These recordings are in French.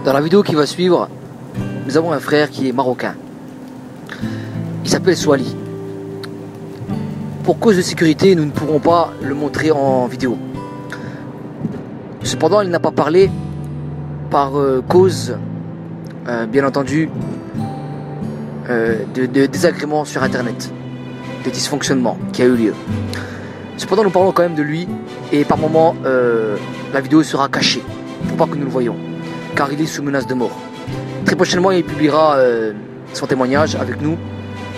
Dans la vidéo qui va suivre, nous avons un frère qui est marocain. Il s'appelle Swali. Pour cause de sécurité, nous ne pourrons pas le montrer en vidéo. Cependant, il n'a pas parlé par cause, bien entendu, de désagréments sur Internet, de dysfonctionnements qui a eu lieu. Cependant, nous parlons quand même de lui et par moment, la vidéo sera cachée pour pas que nous le voyions, car il est sous menace de mort. Très prochainement, il publiera son témoignage avec nous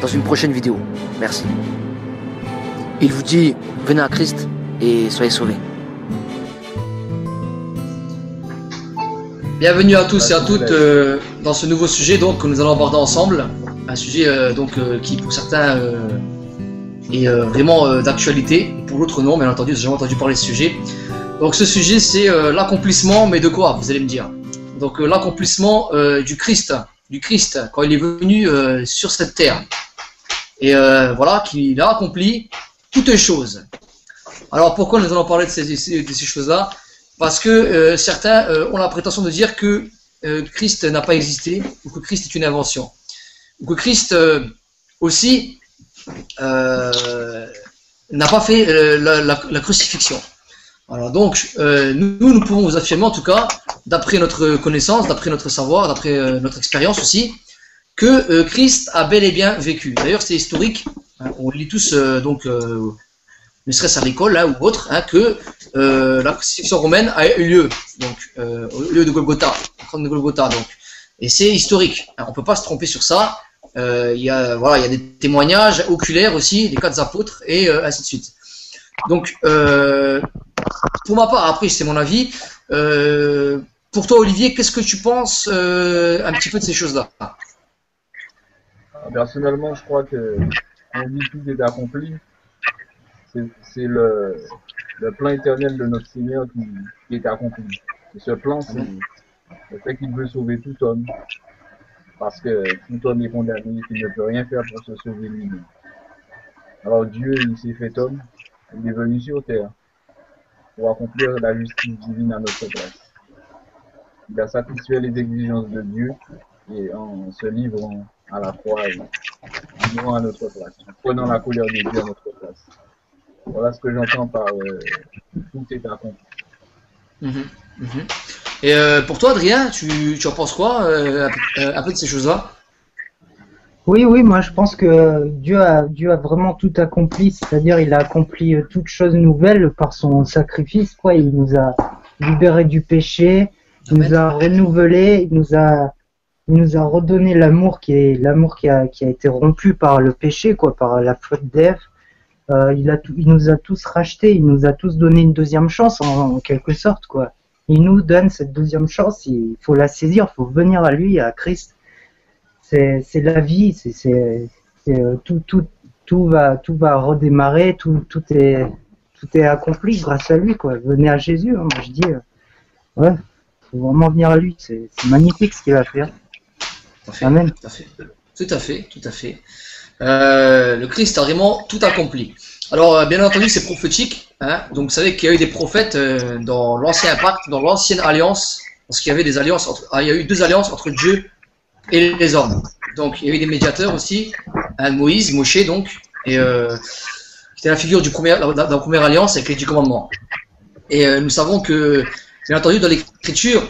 dans une prochaine vidéo. Merci. Il vous dit, venez à Christ et soyez sauvés. Bienvenue à tous et à toutes dans ce nouveau sujet donc, que nous allons aborder ensemble. Un sujet qui pour certains est vraiment d'actualité, pour l'autre non, bien entendu, j'ai jamais entendu parler de ce sujet. Donc ce sujet c'est l'accomplissement, mais de quoi vous allez me dire? Donc l'accomplissement du Christ quand il est venu sur cette terre. Et voilà, qu'il a accompli toutes choses. Alors pourquoi nous allons parler de ces choses-là? Parce que certains ont la prétention de dire que Christ n'a pas existé, ou que Christ est une invention. Ou que Christ aussi n'a pas fait la crucifixion. Alors donc, nous pouvons vous affirmer en tout cas, d'après notre connaissance, d'après notre savoir, d'après notre expérience aussi, que Christ a bel et bien vécu. D'ailleurs, c'est historique, hein, on lit tous, ne serait-ce à l'école ou autre, hein, que la crucifixion romaine a eu lieu, donc au lieu de Golgotha, de Golgotha, donc. Et c'est historique, hein, on ne peut pas se tromper sur ça. Il y a des témoignages oculaires aussi, des 4 apôtres, et ainsi de suite. Donc, pour ma part, après c'est mon avis, pour toi Olivier, qu'est-ce que tu penses un petit peu de ces choses-là? Personnellement, je crois que on dit tout est accompli. C'est le plan éternel de notre Seigneur qui est accompli. Et ce plan, c'est le fait qu'il veut sauver tout homme. Parce que tout homme est condamné, qu'il ne peut rien faire pour se sauver lui-même. Alors Dieu, il s'est fait homme, il est venu sur terre pour accomplir la justice divine à notre place. Il a satisfait les exigences de Dieu et en se livrant à la croix et en mourant à notre place, en prenant la colère de Dieu à notre place. Voilà ce que j'entends par tout est accompli. Et pour toi, Adrien, tu en penses quoi un peu de ces choses-là? Oui, moi je pense que Dieu a vraiment tout accompli, c'est-à-dire il a accompli toute chose nouvelle par son sacrifice, quoi. Il nous a libérés du péché, il nous a renouvelés, il nous a redonné l'amour qui a été rompu par le péché, quoi, par la faute d'Ève. Il nous a tous rachetés, il nous a tous donné une deuxième chance en quelque sorte, quoi. Il nous donne cette deuxième chance, il faut la saisir, il faut venir à lui, à Christ. C'est la vie, tout va redémarrer, tout est accompli grâce à lui, quoi. Venez à Jésus, hein, moi je dis, ouais, faut vraiment venir à lui, c'est magnifique ce qu'il va faire. Amen. Tout à fait. Le Christ a vraiment tout accompli. Alors, bien entendu, c'est prophétique. Hein, donc, vous savez qu'il y a eu des prophètes dans l'ancien pacte, dans l'ancienne alliance, parce qu'il y avait des alliances. Il y a eu 2 alliances entre Dieu et les hommes. Donc, il y a eu des médiateurs aussi, hein, Moshe, donc, et c'était la figure de la première alliance avec les 10 commandements. Et nous savons que, bien entendu, dans l'Écriture,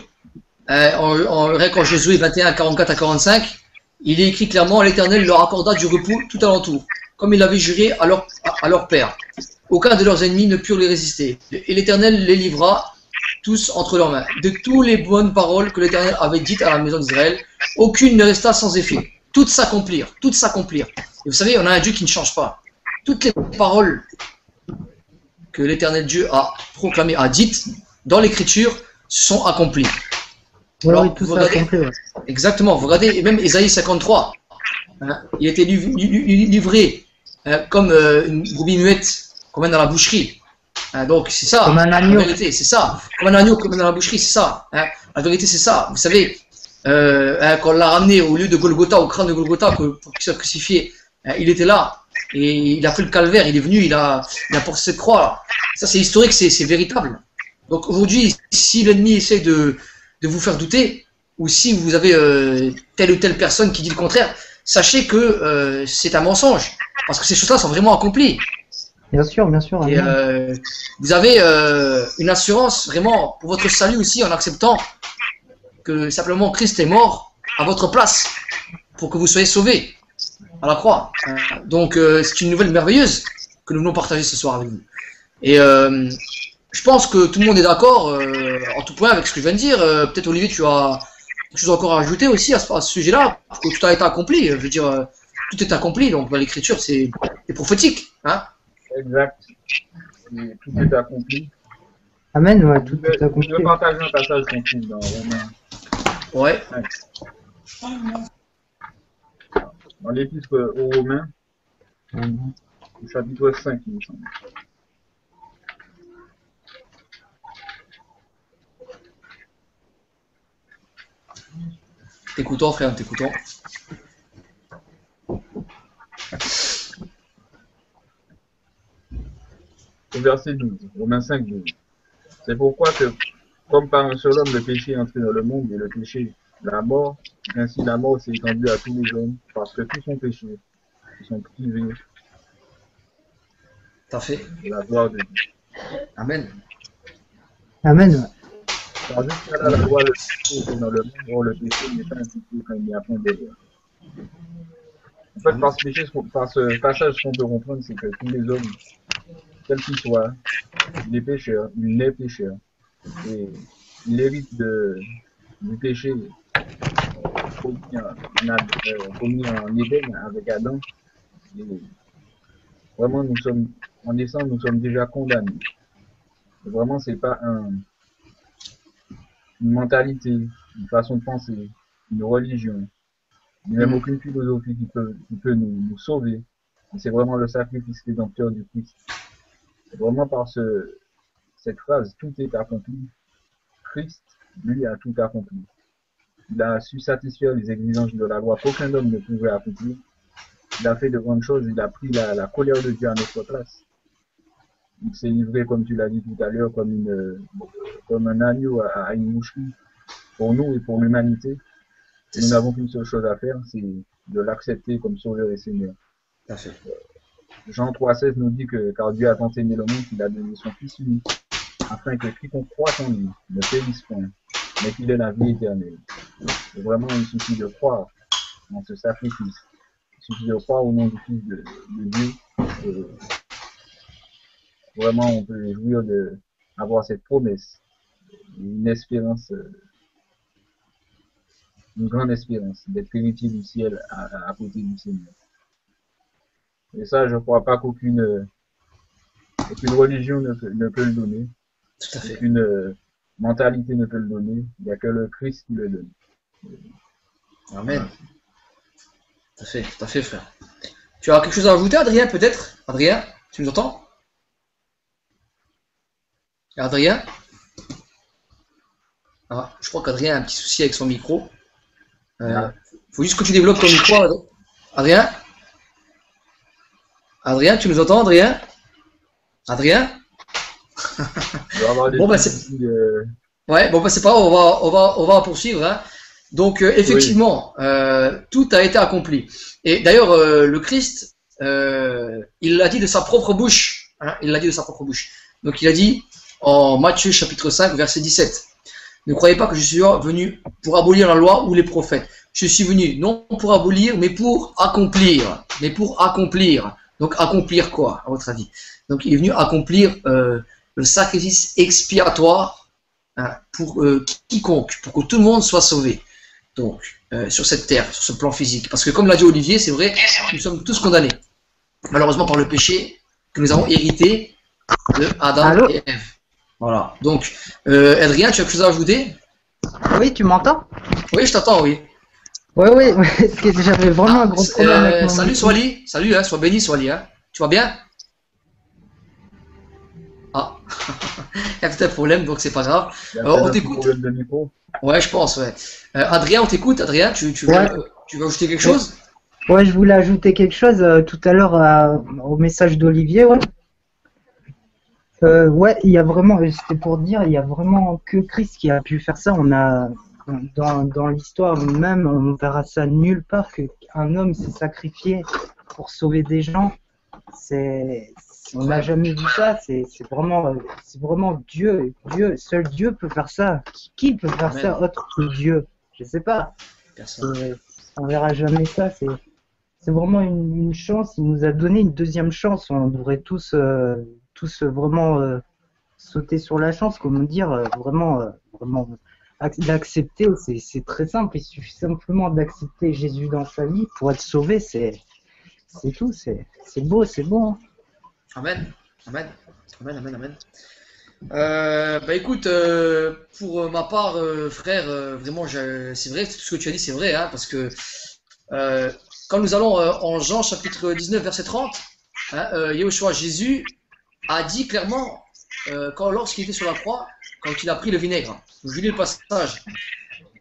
en Josué 21, 44 à 45, il est écrit clairement, l'Éternel leur accorda du repos tout alentour, comme il l'avait juré à leur père. Aucun de leurs ennemis ne purent les résister. Et l'Éternel les livra tous entre leurs mains. De toutes les bonnes paroles que l'Éternel avait dites à la maison d'Israël, aucune ne resta sans effet. Toutes s'accomplirent. Et vous savez, on a un Dieu qui ne change pas. Toutes les paroles que l'Éternel Dieu a proclamées, a dites dans l'Écriture, sont accomplies. Alors, oui, tout ça accompli, ouais. Exactement, vous regardez, même Ésaïe 53, hein, il était livré comme une brebis muette, comme dans la boucherie. Hein, donc c'est ça, comme un agneau. La vérité, c'est ça. Comme un agneau, comme dans la boucherie, c'est ça. Hein. La vérité, c'est ça. Vous savez, quand on l'a ramené au lieu de Golgotha, au crâne de Golgotha, pour qu'il soit crucifié, il était là. Et il a fait le calvaire, il est venu, il a porté cette croix là. Ça c'est historique, c'est véritable. Donc aujourd'hui, si l'ennemi essaie de vous faire douter, ou si vous avez telle ou telle personne qui dit le contraire, sachez que c'est un mensonge, parce que ces choses-là sont vraiment accomplies. Bien sûr, bien sûr. Et vous avez une assurance vraiment pour votre salut aussi en acceptant que simplement Christ est mort à votre place pour que vous soyez sauvés à la croix. Donc c'est une nouvelle merveilleuse que nous venons partager ce soir avec vous. Et je pense que tout le monde est d'accord en tout point avec ce que je viens de dire. Peut-être Olivier, tu as quelque chose encore à ajouter aussi à ce sujet-là, parce que tout a été accompli. Je veux dire, tout est accompli. Donc dans l'écriture, c'est prophétique. Hein. Exact. Et tout est accompli. Amen, ouais, tout est accompli. Je vais partager un passage qu'on trouve dans Romains. Ouais. Dans l'épître aux Romains, au chapitre 5, il me semble. T'écoutons, frère, t'écoutons. Au verset 12, Romains 5, 12. C'est pourquoi que, comme par un seul homme, le péché est entré dans le monde, et le péché, la mort, ainsi la mort s'est étendue à tous les hommes, parce que tous sont péchés, ils sont privés T'as fait. de la gloire de Dieu. Amen. Amen, ouais. Car jusqu'à là, la loi, le péché était dans le monde, or le péché n'est pas impliqué quand il n'y a point d'erreur. En fait, par ce passage, ce qu'on peut comprendre, c'est que tous les hommes, quels qu'ils soient, il est pécheur, il est pécheur, et il hérite du péché commis en Éden avec Adam. Et vraiment, en naissant, nous sommes déjà condamnés. Et vraiment, c'est pas une mentalité, une façon de penser, une religion, ni même aucune philosophie qui peut nous sauver. C'est vraiment le sacrifice rédempteur du Christ. Et vraiment par cette phrase, tout est accompli, Christ, lui, a tout accompli. Il a su satisfaire les exigences de la loi qu'aucun homme ne pouvait accomplir. Il a fait de grandes choses, il a pris la colère de Dieu à notre place. Il s'est livré, comme tu l'as dit tout à l'heure, comme un agneau à une moucherie pour nous et pour l'humanité. Nous n'avons qu'une seule chose à faire, c'est de l'accepter comme sauveur et Seigneur. Jean 3,16 nous dit que car Dieu a tant aimé le monde qu'il a donné son Fils unique, afin que quiconque croit en lui ne périsse point, mais qu'il ait la vie éternelle. Et vraiment, il suffit de croire en ce sacrifice. Il suffit de croire au nom du Fils de Dieu. Et vraiment, on peut jouir d'avoir cette promesse, une espérance, une grande espérance d'être héritier du ciel à côté du Seigneur. Et ça, je ne crois pas qu'aucune religion ne peut le donner. Tout à fait. Aucune mentalité ne peut le donner. Il n'y a que le Christ qui le donne. Amen. Tout à fait, frère. Tu as quelque chose à ajouter, Adrien, peut-être? Adrien, tu nous entends? Adrien? Ah, je crois qu'Adrien a un petit souci avec son micro. Faut juste que tu développes ton micro, Adrien. Adrien, tu nous entends, Adrien? Adrien? Bon, bah, c'est... Ouais, bon, bah, c'est pas grave, on va poursuivre, hein. Donc, effectivement, tout a été accompli. Et d'ailleurs, le Christ, il l'a dit de sa propre bouche, hein, il l'a dit de sa propre bouche. Donc, il a dit en Matthieu chapitre 5, verset 17, « Ne croyez pas que je suis venu pour abolir la loi ou les prophètes. Je suis venu non pour abolir, mais pour accomplir. » Mais pour accomplir. Donc, accomplir quoi, à votre avis? Donc, il est venu accomplir le sacrifice expiatoire, hein, pour quiconque, pour que tout le monde soit sauvé. Donc, sur cette terre, sur ce plan physique. Parce que comme l'a dit Olivier, c'est vrai, nous sommes tous condamnés. Malheureusement par le péché que nous avons hérité de Adam et Ève. Voilà. Donc, Adrien, tu as quelque chose à ajouter? Oui, tu m'entends? Oui, je t'entends, oui. Oui, parce que j'avais vraiment un gros problème avec mon salut, micro. Swali. Salut, hein, sois béni, Swali. Hein. Tu vas bien? Ah, il y a peut-être un problème, donc c'est pas grave. On t'écoute. Ouais, je pense, ouais. Adrien, on t'écoute. Adrien, tu veux ajouter quelque chose? Ouais, je voulais ajouter quelque chose tout à l'heure au message d'Olivier. Ouais. Ouais, il y a vraiment, c'était pour dire, il y a vraiment que Christ qui a pu faire ça. dans l'histoire même, on verra ça nulle part qu'un homme s'est sacrifié pour sauver des gens. On n'a jamais vu ça. C'est vraiment Dieu. Seul Dieu peut faire ça. Qui peut faire ça autre que Dieu? Je sais pas. On verra jamais ça. C'est vraiment une chance. Il nous a donné une deuxième chance. On devrait tous vraiment sauter sur la chance, comment dire, vraiment l'accepter. C'est très simple. Il suffit simplement d'accepter Jésus dans sa vie pour être sauvé. C'est tout. C'est beau, c'est bon. Hein. Amen. Amen. Amen, amen, amen. Bah écoute, pour ma part, frère, vraiment, c'est vrai, tout ce que tu as dit, c'est vrai, hein, parce que quand nous allons en Jean chapitre 19, verset 30, hein, Yeshua Jésus a dit clairement, lorsqu'il était sur la croix, quand il a pris le vinaigre, vous voyez le passage,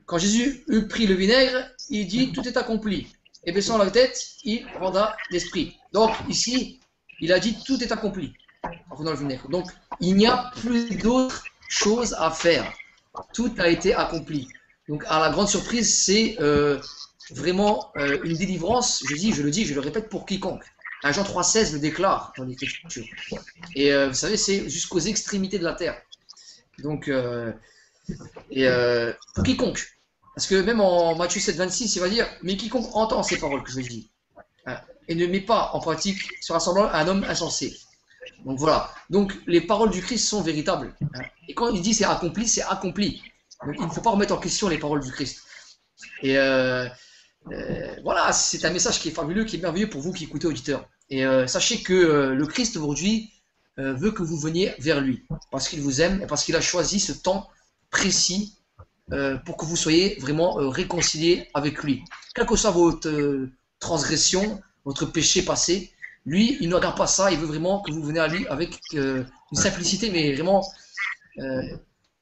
quand Jésus eut pris le vinaigre, il dit tout est accompli. Et baissant la tête, il rendra l'esprit. Donc ici, il a dit tout est accompli en prenant le vinaigre. Donc il n'y a plus d'autres choses à faire. Tout a été accompli. Donc à la grande surprise, c'est vraiment une délivrance, je le dis, je le répète pour quiconque. Jean 3,16 le déclare dans l'Écriture. Et vous savez, c'est jusqu'aux extrémités de la terre. Donc, pour quiconque. Parce que même en Matthieu 7,26, il va dire, mais quiconque entend ces paroles que je dis, hein, et ne met pas en pratique sera semblant à un homme insensé. Donc voilà. Donc les paroles du Christ sont véritables. Hein. Et quand il dit c'est accompli, c'est accompli. Donc il ne faut pas remettre en question les paroles du Christ. Et voilà, c'est un message qui est fabuleux, qui est merveilleux pour vous qui écoutez auditeurs. Et sachez que le Christ aujourd'hui veut que vous veniez vers lui, parce qu'il vous aime et parce qu'il a choisi ce temps précis pour que vous soyez vraiment réconciliés avec lui. Quelle que soit votre transgression, votre péché passé, lui, il ne regarde pas ça, il veut vraiment que vous veniez à lui avec une simplicité, mais vraiment...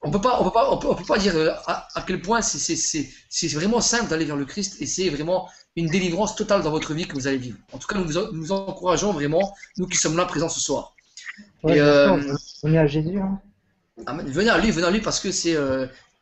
on peut pas dire à quel point c'est vraiment simple d'aller vers le Christ et c'est vraiment une délivrance totale dans votre vie que vous allez vivre. En tout cas, nous encourageons vraiment, nous qui sommes là présents ce soir. Ouais, venez à Jésus. Hein. Venez à lui parce que c'est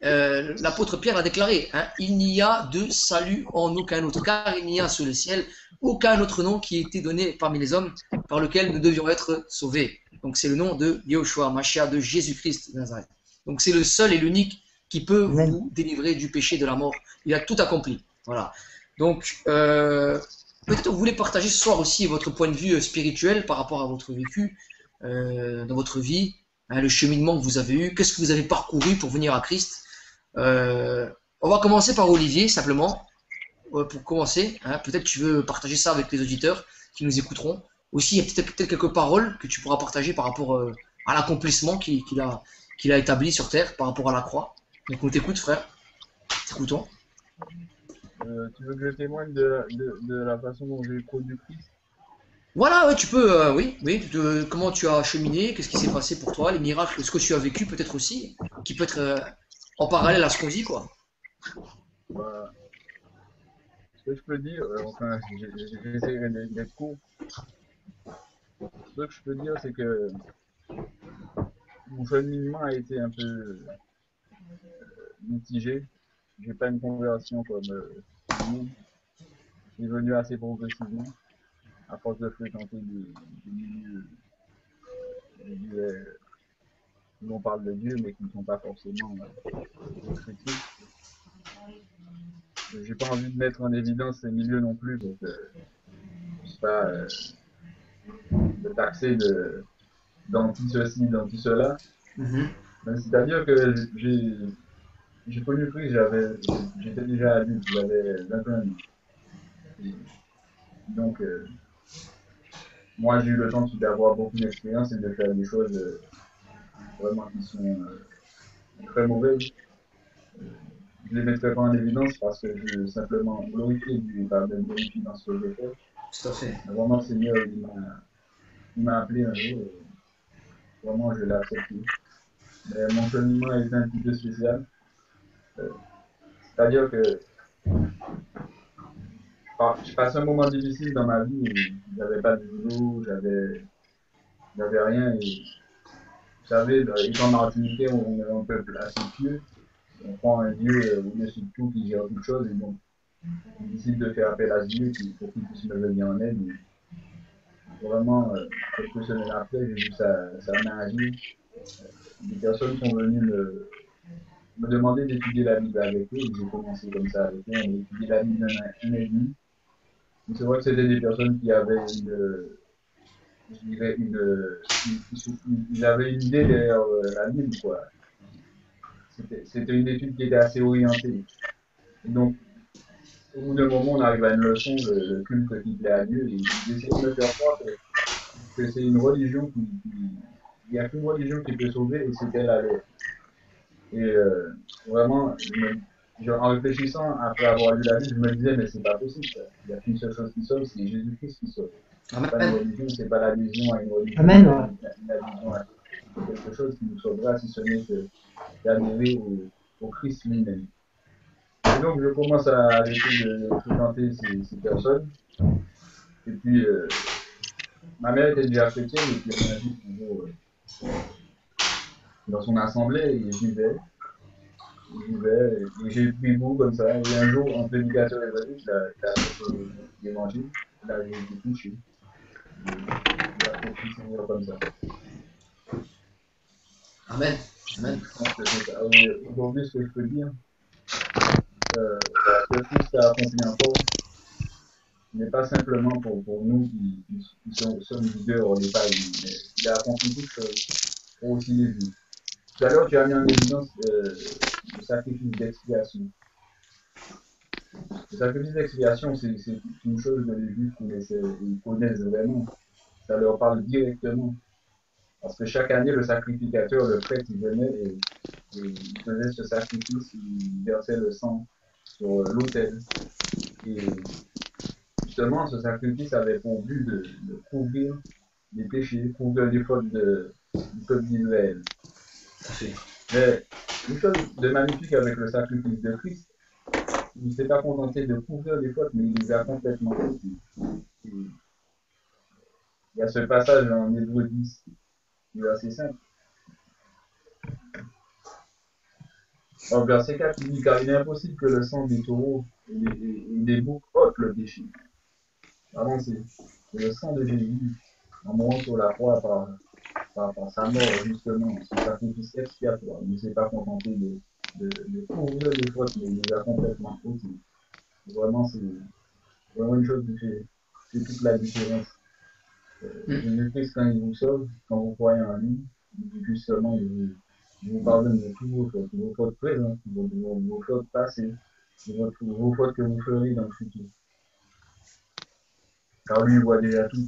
l'apôtre Pierre a déclaré, hein, il n'y a de salut en aucun autre, car il n'y a sous le ciel aucun autre nom qui ait été donné parmi les hommes par lequel nous devions être sauvés. Donc c'est le nom de Yahushua, Mashiach, de Jésus-Christ de Nazareth. Donc c'est le seul et l'unique qui peut vous délivrer du péché, de la mort. Il a tout accompli. Voilà. Donc peut-être vous voulez partager ce soir aussi votre point de vue spirituel par rapport à votre vécu dans votre vie, hein, le cheminement que vous avez eu, qu'est-ce que vous avez parcouru pour venir à Christ. On va commencer par Olivier simplement. Pour commencer, hein, peut-être tu veux partager ça avec les auditeurs qui nous écouteront. Aussi, il y a peut-être quelques paroles que tu pourras partager par rapport à l'accomplissement qu'il a établi sur terre par rapport à la croix. Donc on t'écoute, frère. T'écoutons. Tu veux que je témoigne de la façon dont j'ai connu Christ? Voilà, ouais, tu peux, oui, comment tu as cheminé, qu'est-ce qui s'est passé pour toi, les miracles, ce que tu as vécu peut-être aussi, qui peut être en parallèle à ce qu'on dit, quoi. Bah, ce que je peux dire, enfin, j'essaierai d'être court. Ce que je peux dire, c'est que mon cheminement a été un peu mitigé. J'ai pas une conversion comme tout le monde. C'est venu assez progressivement, à force de fréquenter des milieux où on parle de Dieu, mais qui ne sont pas forcément chrétiens. J'ai pas envie de mettre en évidence ces milieux non plus, donc je sais pas de taxer d'anti-ceci, d'anti-cela. C'est-à-dire que j'ai connu Christ, j'étais déjà adulte, j'avais 21 ans. Et donc, moi, j'ai eu le temps d'avoir beaucoup d'expérience et de faire des choses vraiment qui sont très mauvaises. Je les mettrai pas en évidence parce que je veux simplement glorifier Dieu, pas même glorifier dans ce que je fais. Tout à fait. Vraiment, le Seigneur, il m'a appelé un jour et vraiment, je l'ai accepté. Mais mon cheminement a été un petit peu spécial. C'est-à-dire que je passais un moment difficile dans ma vie où j'avais pas de boulot, j'avais rien et vous savez, étant martiniquais, on est un peuple assez pieux on prend un Dieu au-dessus de tout qui gère toute chose et donc on décide de faire appel à ce Dieu pour qu'il puisse me venir en aide. Et vraiment, quelques semaines après, j'ai vu ça agir. Des personnes sont venues me demander d'étudier la Bible avec eux. J'ai commencé comme ça avec eux. On a étudié la Bible un et demi. C'est vrai que c'était des personnes qui avaient je dirais ils avaient une idée derrière la Bible, quoi. C'était une étude qui était assez orientée. Et donc, au bout d'un moment, on arrive à une leçon, le culte qui plaît à Dieu, et ils essaient de me faire croire que c'est une religion il n'y a qu'une religion qui peut sauver, et c'est elle à l'aide. Et vraiment, en réfléchissant, après avoir lu la Bible, je me disais, mais c'est pas possible, ça. Il n'y a qu'une seule chose qui sauve, c'est Jésus-Christ qui sauve. C'est pas une religion, c'est pas l'adhésion à une religion. Amen. Une adhésion à quelque chose qui nous sauvera, si ce n'est que d'adhérer au Christ lui-même. Et donc, je commence à arrêter de fréquenter ces personnes. Et puis, ma mère était déjà chrétienne, et puis elle m'a dit toujours dans son assemblée, et j'y vais, et j'ai pris goût comme ça. Et un jour, un prédicateur est venu, il a fait l'évangile, là j'ai été touché. Il a compris le Seigneur comme ça. Amen. Amen. Je pense que c'est ça. Aujourd'hui, ce que je peux dire, que Christ a accompli encore, n'est pas simplement pour nous qui sommes leaders des païens, mais il a accompli toutes choses pour aussi les juifs. Tout à l'heure, tu as mis en évidence le sacrifice d'expiation. Le sacrifice d'expiation, c'est une chose que les juifs ils connaissent vraiment. Ça leur parle directement. Parce que chaque année, le sacrificateur, le prêtre, il venait et il faisait ce sacrifice, il versait le sang sur l'autel. Et justement, ce sacrifice avait pour but de couvrir les péchés, couvrir les fautes du peuple d'Israël. Mais une chose de magnifique avec le sacrifice de Christ, il ne s'est pas contenté de couvrir les fautes, mais il les a complètement couvertes. Il y a ce passage en Hébreux 10, qui est assez simple. En verset 4, il dit, car il est impossible que le sang des taureaux et des boucs ôte le péché. Vraiment, c'est le sang de Jésus, en mourant sur la croix par sa mort, justement, son sacrifice expiatoire. Il ne s'est pas contenté de couvrir les fautes, mais il les a complètement ôtées. Vraiment, c'est vraiment une chose qui fait toute la différence. Jésus-Christ, quand il vous sauve, quand vous croyez en lui, justement, il vous pardonne de tous vos fautes présentes, vos fautes passées, vos fautes que vous ferez dans le futur. Car lui, il voit déjà tout.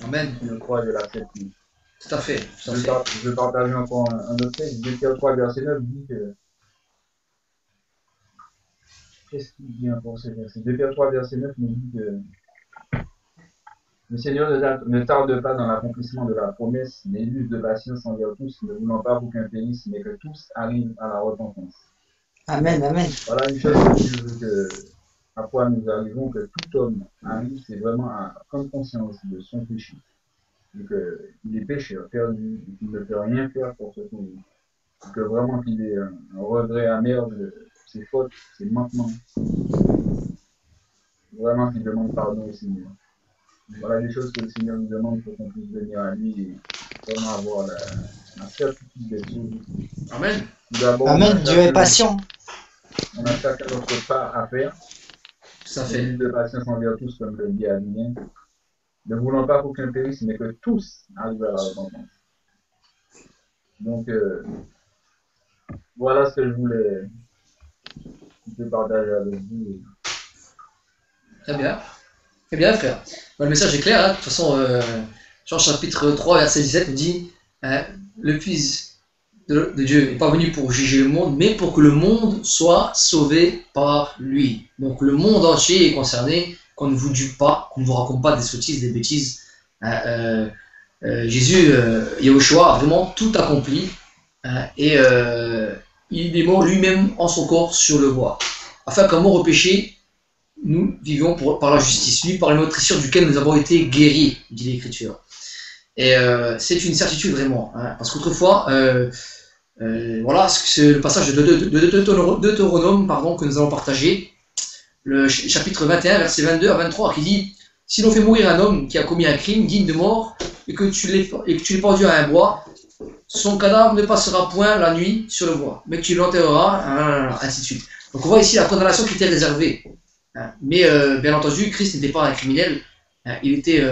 Amen. Si je crois, je l'accepte. Tout à fait. Je partage encore un autre texte. Éphésiens 3, verset 9 dit que. Qu'est-ce qu'il dit encore ce verset? Éphésiens 3, verset 9 nous dit que le Seigneur ne tarde pas dans l'accomplissement de la promesse, mais il use de patience envers tous, ne voulant pas qu'aucun périsse, mais que tous arrivent à la repentance. Amen, amen. Voilà une chose à quoi nous arrivons, que tout homme arrive, c'est vraiment à prendre conscience de son péché. Et qu'il est pécheur, perdu, et qu'il ne peut rien faire pour se sauver. Et que vraiment qu'il ait un regret amer de ses fautes, ses manquements. Vraiment qu'il demande pardon au Seigneur. Voilà les choses que le Seigneur nous demande pour qu'on puisse venir à lui et vraiment avoir la certitude des choses. Amen. Amen, Dieu est patient. On a chacun notre part à faire. Tout à fait. De patience envers tous, comme le dit Adrien. Ne voulant pas qu'aucun périsse, mais que tous arrivent à la repentance. Donc, voilà ce que je voulais partager avec vous. Très bien. Très bien, frère. Le message est clair. Hein. De toute façon, Jean chapitre 3, verset 17 nous dit le Fils de Dieu n'est pas venu pour juger le monde, mais pour que le monde soit sauvé par lui. Donc, le monde entier est concerné, qu'on ne vous dupe pas, qu'on ne vous raconte pas des sottises, des bêtises. Jésus, Yahushua, a vraiment tout accompli. Et il est mort lui-même en son corps sur le bois, afin qu'en mort au péché, nous vivions par la justice, lui par une nutrition duquel nous avons été guéris, dit l'Écriture. Et c'est une certitude vraiment, hein, parce qu'autrefois, Voilà, c'est le passage de Deutéronome, pardon, que nous allons partager. Le chapitre 21, verset 22 à 23, qui dit: si l'on fait mourir un homme qui a commis un crime digne de mort et que tu l'aies pendu à un bois, son cadavre ne passera point la nuit sur le bois, mais tu l'enterreras, ainsi de suite. Donc on voit ici la condamnation qui était réservée. Mais bien entendu, Christ n'était pas un criminel, il était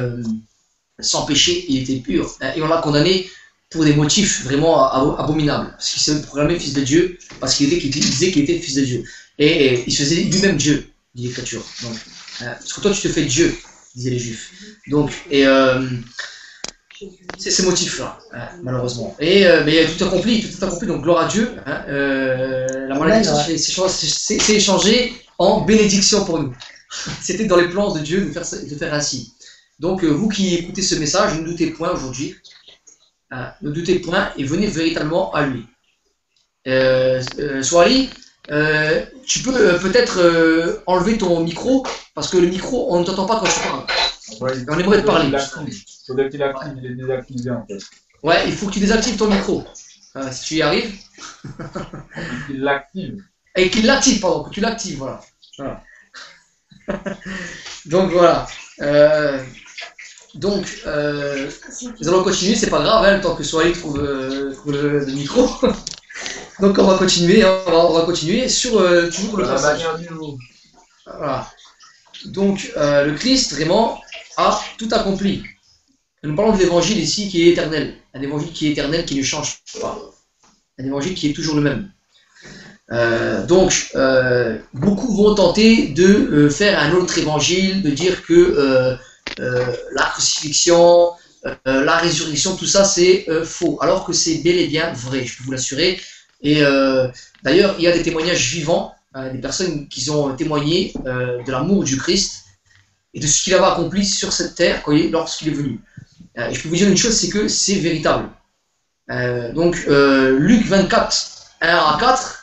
sans péché, il était pur. Et on l'a condamné pour des motifs vraiment abominables. Parce qu'il s'est proclamé fils de Dieu, parce qu'il disait qu'il était fils de Dieu. Et il se faisait lui-même Dieu, dit l'Écriture. Donc, parce que toi tu te fais Dieu, disaient les Juifs. Donc, et c'est ces motifs-là, malheureusement. Et mais tout est accompli, donc gloire à Dieu. La malédiction s'est échangée en bénédiction pour nous. C'était dans les plans de Dieu de faire ainsi. Donc vous qui écoutez ce message, ne doutez point aujourd'hui, ne doutez point et venez véritablement à lui. Soali, tu peux peut-être enlever ton micro, parce que le micro, on ne t'entend pas quand tu parles. Ouais, On aimerait te parler. Il faudrait qu'il active, il est désactivé en fait. Ouais, il faut que tu désactives ton micro. Si tu y arrives. Il l'active. Et qu'il l'active, pardon, que tu l'actives, voilà. Donc voilà. Nous allons continuer, c'est pas grave, hein, tant que Soali trouve le micro. Donc on va continuer, on va continuer sur toujours le passage. Voilà. Donc le Christ vraiment a tout accompli. Nous parlons de l'évangile ici qui est éternel, un évangile qui est éternel, qui ne change pas, un évangile qui est toujours le même. Beaucoup vont tenter de faire un autre évangile, de dire que la crucifixion, la résurrection, tout ça c'est faux, alors que c'est bel et bien vrai, je peux vous l'assurer. Et d'ailleurs, il y a des témoignages vivants, des personnes qui ont témoigné de l'amour du Christ et de ce qu'il avait accompli sur cette terre lorsqu'il est venu. Et je peux vous dire une chose, c'est que c'est véritable. Luc 24, 1 à 4,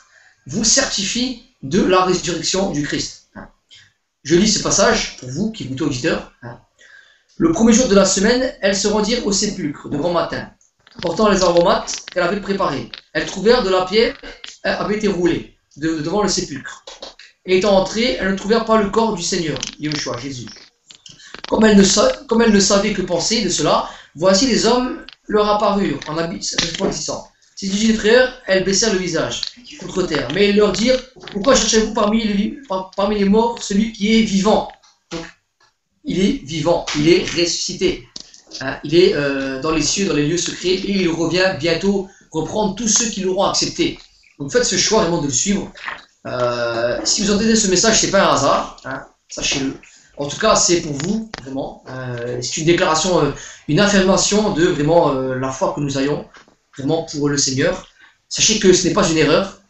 vous certifie de la résurrection du Christ. Je lis ce passage pour vous qui écoutez auditeurs. Le premier jour de la semaine, elles se rendirent au sépulcre de grand matin, portant les aromates qu'elles avaient préparés. Elles trouvèrent de la pierre avait été roulée devant le sépulcre. Et étant entrées, elles ne trouvèrent pas le corps du Seigneur, Yeshua, Jésus. Comme elles ne savaient que penser de cela, voici les hommes leur apparurent en resplendissant. Saisis les frères, elles baissèrent le visage contre terre. Mais ils leur dirent: pourquoi cherchez-vous parmi les morts celui qui est vivant? Donc, il est vivant, il est ressuscité. Il est dans les cieux, dans les lieux secrets, et il revient bientôt reprendre tous ceux qui l'auront accepté. Donc faites ce choix vraiment de le suivre. Si vous entendez ce message, c'est pas un hasard, sachez-le. En tout cas, c'est pour vous, vraiment. C'est une déclaration, une affirmation de vraiment la foi que nous ayons, vraiment pour le Seigneur. Sachez que ce n'est pas une erreur,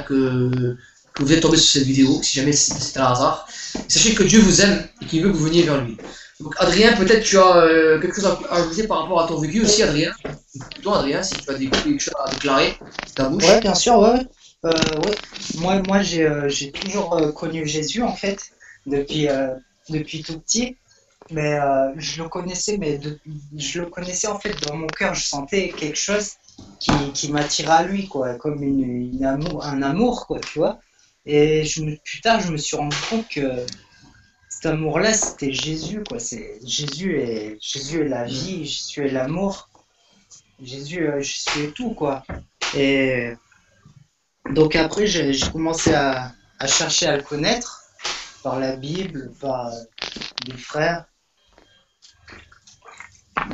que vous êtes tombé sur cette vidéo, si jamais c'est un hasard. Sachez que Dieu vous aime et qu'il veut que vous veniez vers lui. Donc Adrien, peut-être tu as quelque chose à ajouter par rapport à ton vécu aussi, Adrien. Toi, Adrien, si tu as quelque chose à déclarer, c'est ta bouche. Ouais, bien sûr, ouais. Moi j'ai toujours connu Jésus en fait, depuis tout petit. Mais je le connaissais, en fait dans mon cœur. Je sentais quelque chose qui m'attirait à lui, quoi, comme un amour, quoi, tu vois. Et plus tard, je me suis rendu compte que cet amour-là, c'était Jésus, quoi. Jésus est la vie, Jésus est l'amour, Jésus est tout, quoi. Et donc après, j'ai commencé à chercher à le connaître par la Bible, par des frères.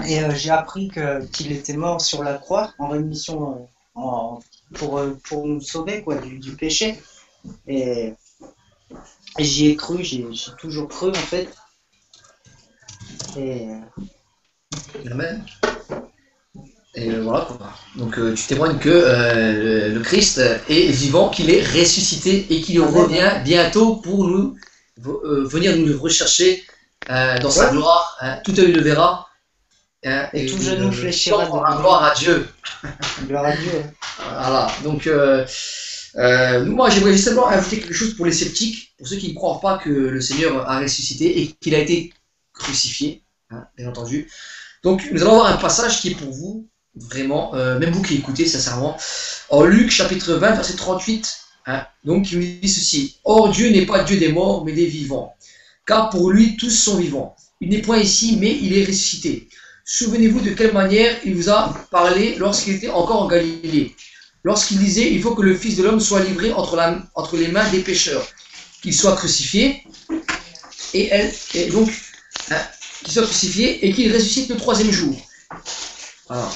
Et j'ai appris qu'il était mort sur la croix en rémission pour nous sauver, quoi, du péché. Et j'y ai cru, j'ai toujours cru en fait. Et Amen. Et voilà quoi. Donc tu témoignes que le Christ est vivant, qu'il est ressuscité et qu'il revient bientôt pour nous venir nous rechercher dans sa gloire. Tout œil le verra. Et tout genou fléchira devant lui. Gloire à Dieu. Gloire à Dieu. Voilà. Donc moi j'aimerais justement ajouter quelque chose pour les sceptiques, pour ceux qui ne croient pas que le Seigneur a ressuscité et qu'il a été crucifié, bien entendu. Donc nous allons voir un passage qui est pour vous Vraiment, même vous qui écoutez, sincèrement. En Luc chapitre 20, verset 38, hein, donc il nous dit ceci. Or Dieu n'est pas Dieu des morts, mais des vivants. Car pour lui, tous sont vivants. Il n'est point ici, mais il est ressuscité. Souvenez-vous de quelle manière il vous a parlé lorsqu'il était encore en Galilée. Lorsqu'il disait, il faut que le Fils de l'homme soit livré entre les mains des pécheurs, qu'il soit crucifié, et donc, hein, qu'il soit crucifié et qu'il ressuscite le troisième jour. Voilà.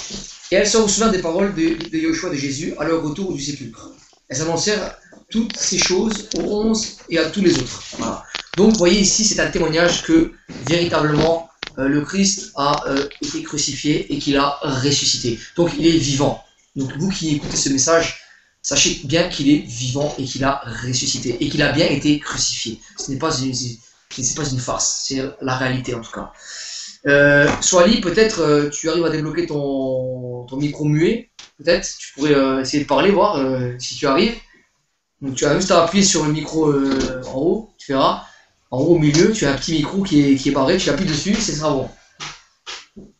Et elles se souviennent des paroles de Yoshua de Jésus à leur retour du sépulcre. Elles annoncèrent toutes ces choses aux 11 et à tous les autres. Voilà. Donc, vous voyez ici, c'est un témoignage que véritablement le Christ a été crucifié et qu'il a ressuscité. Donc, il est vivant. Donc, vous qui écoutez ce message, sachez bien qu'il est vivant et qu'il a ressuscité et qu'il a bien été crucifié. Ce n'est pas une farce, c'est la réalité en tout cas. Swali, peut-être tu arrives à débloquer ton micro muet. Peut-être tu pourrais essayer de parler, voir si tu arrives. Donc tu as juste à appuyer sur le micro en haut, tu verras. En haut au milieu, tu as un petit micro qui est barré, tu appuies dessus, ce sera bon.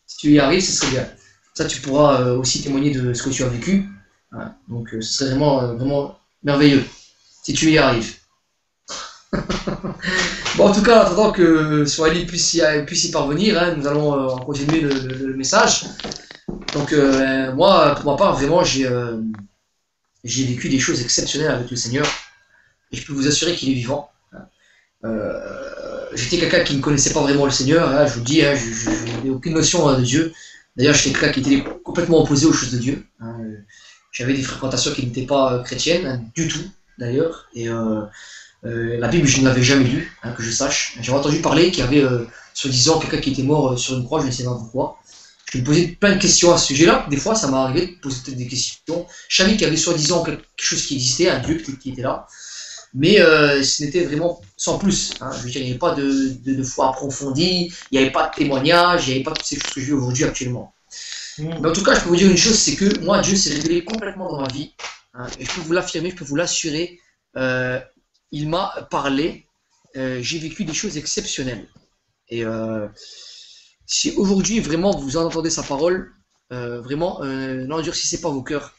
Si tu y arrives, ce serait bien. Ça, tu pourras aussi témoigner de ce que tu as vécu. Ouais. Donc ce serait vraiment merveilleux si tu y arrives. Bon, en tout cas, en attendant que Swali puisse y parvenir, hein, nous allons continuer le message. Donc, moi, pour ma part, vraiment, j'ai vécu des choses exceptionnelles avec le Seigneur. Et je peux vous assurer qu'il est vivant. J'étais quelqu'un qui ne connaissait pas vraiment le Seigneur. Hein, je vous le dis, hein, je n'avais aucune notion de Dieu. D'ailleurs, j'étais quelqu'un qui était complètement opposé aux choses de Dieu. Hein. J'avais des fréquentations qui n'étaient pas chrétiennes, hein, du tout, d'ailleurs. Et la Bible, je ne l'avais jamais lue, hein, que je sache. J'avais entendu parler qu'il y avait, soi-disant, quelqu'un qui était mort sur une croix, je ne sais pas pourquoi. Je me posais plein de questions à ce sujet-là. Des fois, ça m'est arrivé de poser peut-être des questions. Je savais qu'il y avait soi-disant quelque chose qui existait, un Dieu peut-être qui était là. Mais ce n'était vraiment sans plus. Hein. Je veux dire, il n'y avait pas de foi approfondie, il n'y avait pas de témoignage, il n'y avait pas toutes ces choses que je vis aujourd'hui actuellement. Mais en tout cas, je peux vous dire une chose, c'est que moi, Dieu s'est révélé complètement dans ma vie. Hein, et je peux vous l'affirmer, je peux vous l'assurer. Il m'a parlé, j'ai vécu des choses exceptionnelles. Et si aujourd'hui, vraiment, vous entendez sa parole, vraiment, n'endurcissez pas vos cœurs.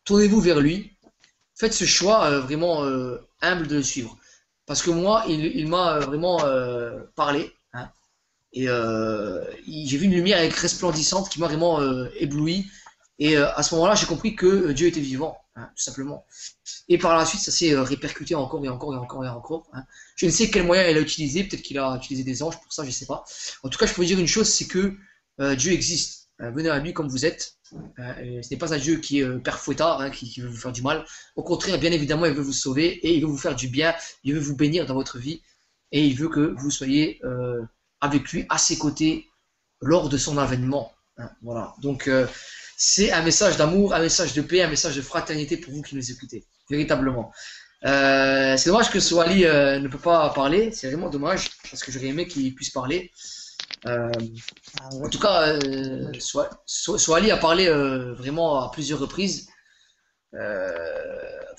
Tournez-vous vers lui. Faites ce choix vraiment humble de le suivre. Parce que moi, il m'a vraiment parlé. Hein, et j'ai vu une lumière resplendissante qui m'a vraiment ébloui. Et à ce moment-là, j'ai compris que Dieu était vivant, hein, tout simplement. Et par la suite, ça s'est répercuté encore et encore et encore et encore. Hein. Je ne sais quel moyen il a utilisé, peut-être qu'il a utilisé des anges pour ça, je ne sais pas. En tout cas, je peux vous dire une chose, c'est que Dieu existe. Venez à lui comme vous êtes. Ce n'est pas un Dieu qui est père fouettard, hein, qui veut vous faire du mal. Au contraire, bien évidemment, il veut vous sauver et il veut vous faire du bien. Il veut vous bénir dans votre vie et il veut que vous soyez avec lui, à ses côtés, lors de son avènement. Hein, voilà. Donc, c'est un message d'amour, un message de paix, un message de fraternité pour vous qui nous écoutez, véritablement. C'est dommage que Swali ne peut pas parler, c'est vraiment dommage, parce que j'aurais aimé qu'il puisse parler. En tout cas, Swali a parlé vraiment à plusieurs reprises.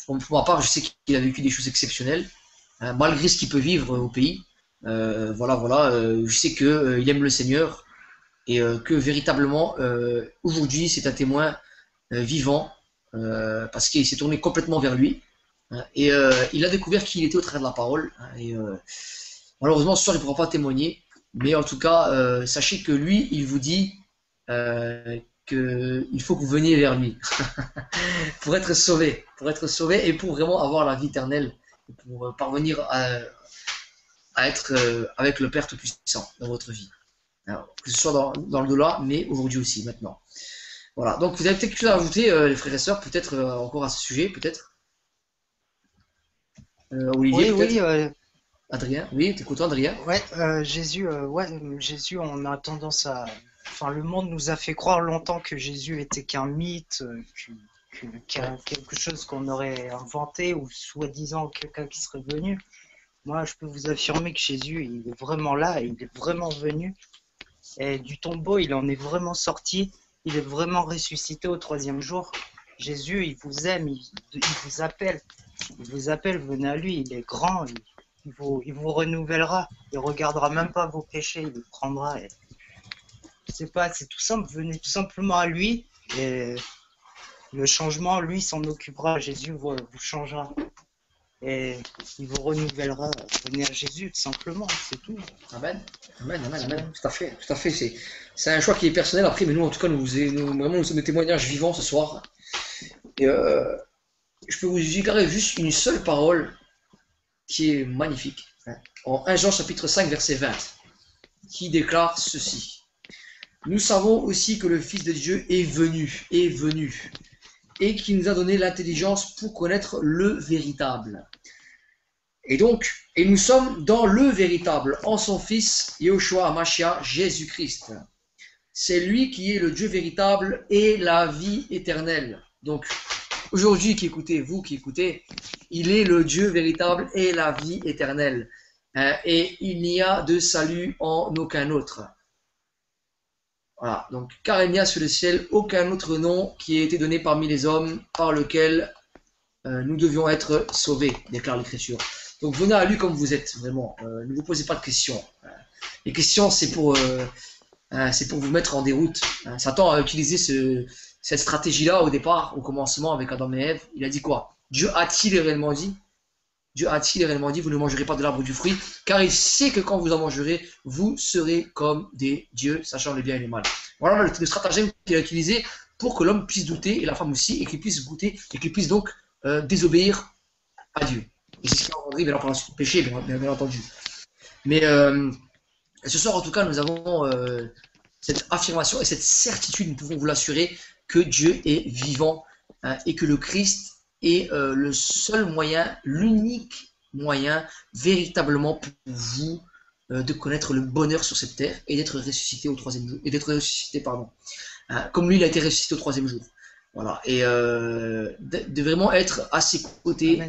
Pour ma part, je sais qu'il a vécu des choses exceptionnelles, hein, malgré ce qu'il peut vivre au pays. Voilà, je sais qu'il aime le Seigneur et que véritablement, aujourd'hui, c'est un témoin vivant parce qu'il s'est tourné complètement vers lui. Hein, et il a découvert qui il était au travers de la parole. Hein, et malheureusement, ce soir, il ne pourra pas témoigner. Mais en tout cas, sachez que lui, il vous dit qu'il faut que vous veniez vers lui pour être sauvé et pour vraiment avoir la vie éternelle, et pour parvenir à être avec le Père Tout-Puissant dans votre vie. Alors, que ce soit dans le delà, mais aujourd'hui aussi, maintenant. Voilà, donc vous avez peut-être quelque chose à ajouter, les frères et sœurs, peut-être encore à ce sujet, peut-être Olivier, Oui, peut-être oui, Adrien, oui, t'écoutes Adrien. ouais, Jésus, on a tendance à. Enfin, le monde nous a fait croire longtemps que Jésus était qu'un mythe, quelque chose qu'on aurait inventé, ou soi-disant quelqu'un qui serait venu. Moi, je peux vous affirmer que Jésus, il est vraiment là, il est vraiment venu. Et du tombeau, il en est vraiment sorti, il est vraiment ressuscité au troisième jour. Jésus, il vous aime, il vous appelle. Il vous appelle, venez à lui, il est grand, il vous renouvellera, il regardera même pas vos péchés, il les prendra. Et... c'est tout simple, venez tout simplement à lui, Et le changement, lui, s'en occupera. Jésus vous changera. Et il vous renouvellera. Venez à Jésus, tout simplement, c'est tout. Amen. Amen, amen, amen. Tout à fait, tout à fait. C'est un choix qui est personnel. Après, mais nous, en tout cas, vraiment, nous sommes des témoignages vivants ce soir. Et je peux vous déclarer juste une seule parole qui est magnifique. En 1 Jean chapitre 5, verset 20, qui déclare ceci. Nous savons aussi que le Fils de Dieu est venu, et qui nous a donné l'intelligence pour connaître le véritable. Et donc, et nous sommes dans le véritable, en son Fils, Yahushua HaMashiach, Jésus-Christ. C'est lui qui est le Dieu véritable et la vie éternelle. Donc, aujourd'hui qui écoutez, vous qui écoutez, il est le Dieu véritable et la vie éternelle. Et il n'y a de salut en aucun autre. Voilà, donc car il n'y a sur le ciel aucun autre nom qui ait été donné parmi les hommes par lequel nous devions être sauvés, déclare l'Écriture. Donc venez à lui comme vous êtes, vraiment. Ne vous posez pas de questions. Les questions, c'est pour vous mettre en déroute. Satan a utilisé cette stratégie-là au départ, au commencement avec Adam et Ève. Il a dit quoi? Dieu a-t-il réellement dit? Dieu a-t-il réellement dit, vous ne mangerez pas de l'arbre du fruit, car il sait que quand vous en mangerez, vous serez comme des dieux, sachant le bien et le mal. Voilà le stratagème qu'il a utilisé pour que l'homme puisse douter, et la femme aussi, et qu'il puisse goûter, et qu'il puisse donc désobéir à Dieu. Et c'est ce qui a engendré, bien entendu, le péché, bien entendu. Mais ce soir, en tout cas, nous avons cette affirmation et cette certitude, nous pouvons vous l'assurer, que Dieu est vivant, et que le Christ est le seul moyen, l'unique moyen véritablement pour vous de connaître le bonheur sur cette terre et d'être ressuscité au troisième jour, comme lui il a été ressuscité au troisième jour. Voilà, et de vraiment être à ses côtés,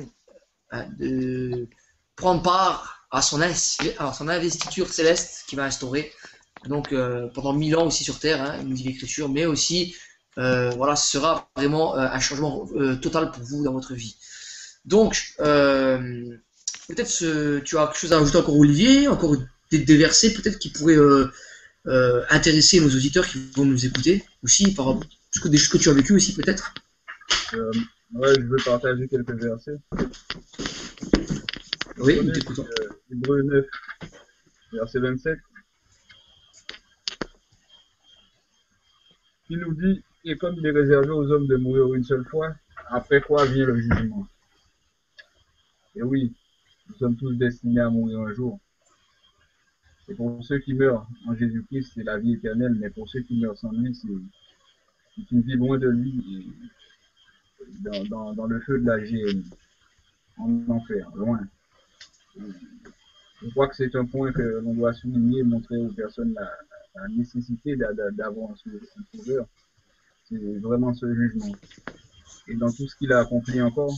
de prendre part à son investiture céleste qu'il va instaurer, donc pendant 1000 ans aussi sur terre, nous dit l'Écriture, mais aussi voilà, ce sera vraiment un changement total pour vous dans votre vie. Donc, peut-être tu as quelque chose à ajouter encore, Olivier, encore des versets peut-être qui pourraient intéresser nos auditeurs qui vont nous écouter aussi, par rapport à des choses que tu as vécues aussi peut-être. Ouais, je veux partager quelques versets. Oui, nous t'écoutons. Hébreux 9, verset 27. Il nous dit, et comme il est réservé aux hommes de mourir une seule fois, après quoi vient le jugement. Et oui, nous sommes tous destinés à mourir un jour. Et pour ceux qui meurent en Jésus-Christ, c'est la vie éternelle, mais pour ceux qui meurent sans lui, c'est une vie loin de lui, et dans le feu de la géhenne, en enfer, loin. Et je crois que c'est un point que l'on doit souligner et montrer aux personnes la nécessité d'avoir un sauveur. C'est vraiment ce jugement. Et dans tout ce qu'il a accompli encore,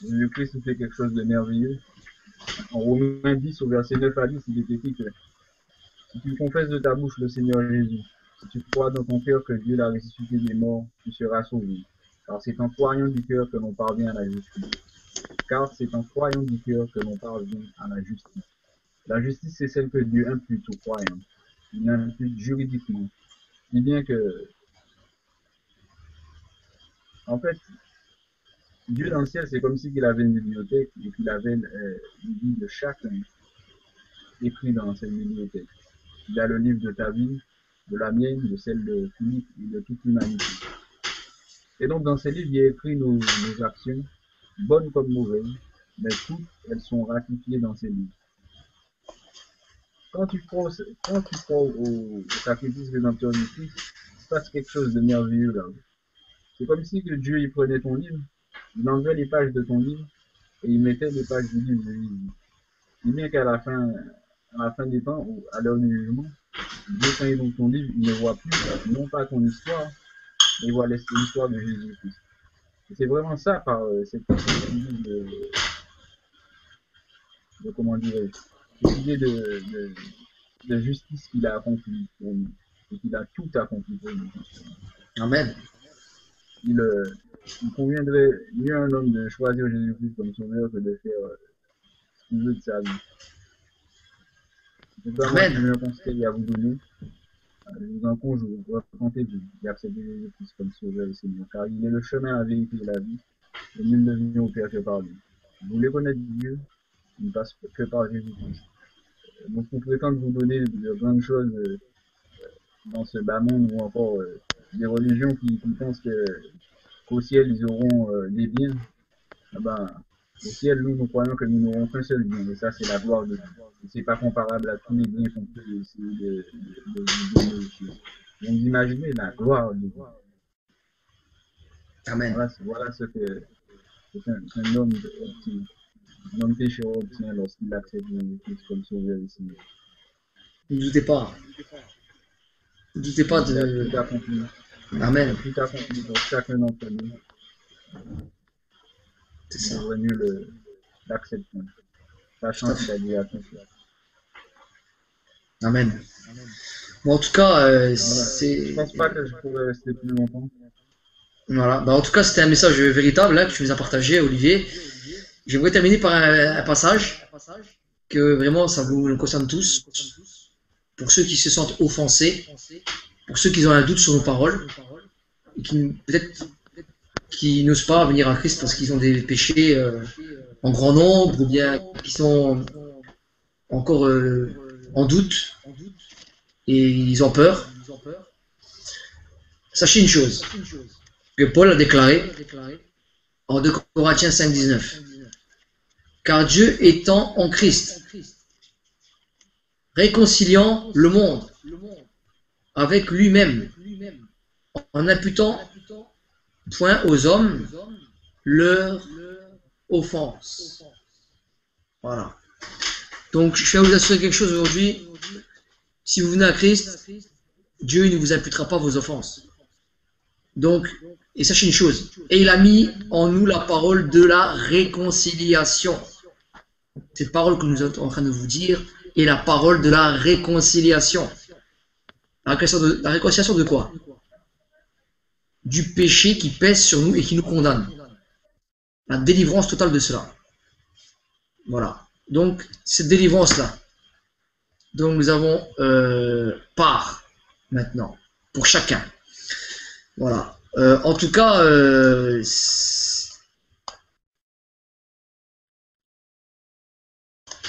Jésus-Christ fait quelque chose de merveilleux. En Romains 10, au verset 9 à 10, il est écrit que si tu confesses de ta bouche le Seigneur Jésus, si tu crois dans ton cœur que Dieu l'a ressuscité des morts, tu seras sauvé. Car c'est en croyant du cœur que l'on parvient à la justice. Car c'est en croyant du cœur que l'on parvient à la justice. La justice, c'est celle que Dieu impute aux croyants. Il l'impute juridiquement. Si bien que, en fait, Dieu dans le ciel, c'est comme si il avait une bibliothèque et qu'il avait le livre de chacun écrit dans cette bibliothèque. Il a le livre de ta vie, de la mienne, de celle de Philippe et de toute l'humanité. Et donc dans ces livres, il y a écrit nos actions, bonnes comme mauvaises, mais toutes, elles sont ratifiées dans ces livres. Quand tu crois au sacrifice rédempteur du Christ, il se passe quelque chose de merveilleux là. C'est comme si que Dieu il prenait ton livre, il enlevait les pages de ton livre et il mettait les pages du livre de Jésus. Si bien qu'à la fin des temps, ou à l'heure du jugement, Dieu quand il ouvre ton livre, il ne voit plus, non pas ton histoire, mais il voit l'histoire de Jésus-Christ. Et c'est vraiment ça par cette idée de comment dirais-je, cette idée de justice qu'il a accomplie pour nous, et qu'il a tout accompli pour nous. Amen. Il conviendrait mieux à un homme de choisir Jésus-Christ comme sauveur que de faire ce qu'il veut de sa vie. C'est vraiment un conseil à vous donner, Je vous encourage à raconter d'accepter Jésus-Christ comme sauveur et Seigneur, car il est le chemin, la vérité et la vie, et nul ne vient au Père que par lui. Vous voulez connaître Dieu, il ne passe que par Jésus-Christ. Beaucoup prétendent vous donner de grandes choses dans ce bas monde, ou encore des religions qui pensent qu'au ciel ils auront des biens. Ah ben, au ciel, nous croyons que nous n'aurons qu'un seul bien, et ça c'est la gloire de Dieu. C'est pas comparable à tous les biens qu'on peut essayer de vous donner aussi. Donc imaginez la gloire de Dieu. Amen. Voilà ce que un homme obtient. Un homme pécheur obtient lorsqu'il accepte Jésus-Christ comme sauveur ici. Ne doutez pas. Ne doutez pas de. Tout accompli. Amen. Tout accompli pour chacun d'entre nous. C'est ça. C'est venu l'accepter. Sachant qu'il a dit à tout ça. Amen. Bon, en tout cas, Voilà. c'est. Je pense pas que je pourrais rester plus longtemps. Voilà. Bah, en tout cas, c'était un message véritable hein, que tu nous as partagé, Olivier. J'aimerais terminer par un passage que vraiment ça vous concerne tous. Pour ceux qui se sentent offensés, pour ceux qui ont un doute sur nos paroles, et qui peut-être qui n'osent pas venir à Christ parce qu'ils ont des péchés en grand nombre, ou bien qui sont encore en doute et ils ont peur. Sachez une chose que Paul a déclaré en 2 Corinthiens 5,19. Car Dieu étant en Christ, réconciliant le monde avec lui-même, en n'imputant point aux hommes leur offense. Voilà. Donc, je vais vous assurer quelque chose aujourd'hui. Si vous venez à Christ, Dieu ne vous imputera pas vos offenses. Donc, et sachez une chose, et il a mis en nous la parole de la réconciliation. Cette parole que nous sommes en train de vous dire est la parole de la réconciliation. La réconciliation de quoi? Du péché qui pèse sur nous et qui nous condamne. La délivrance totale de cela. Voilà. Donc, cette délivrance-là, dont nous avons part maintenant, pour chacun. Voilà. En tout cas,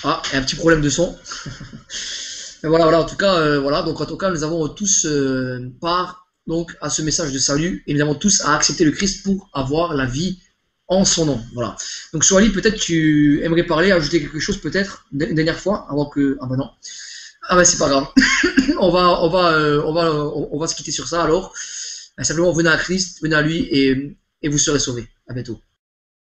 ah, il y a un petit problème de son. Voilà, en tout cas, voilà. Donc, en tout cas, nous avons tous part donc à ce message de salut et nous avons tous à accepter le Christ pour avoir la vie en son nom. Voilà. Donc, Soali, peut-être tu aimerais parler, ajouter quelque chose peut-être une dernière fois avant que. Ah ben non. Ah ben c'est pas grave. on va se quitter sur ça alors. Simplement venez à Christ, venez à lui et vous serez sauvés. À bientôt.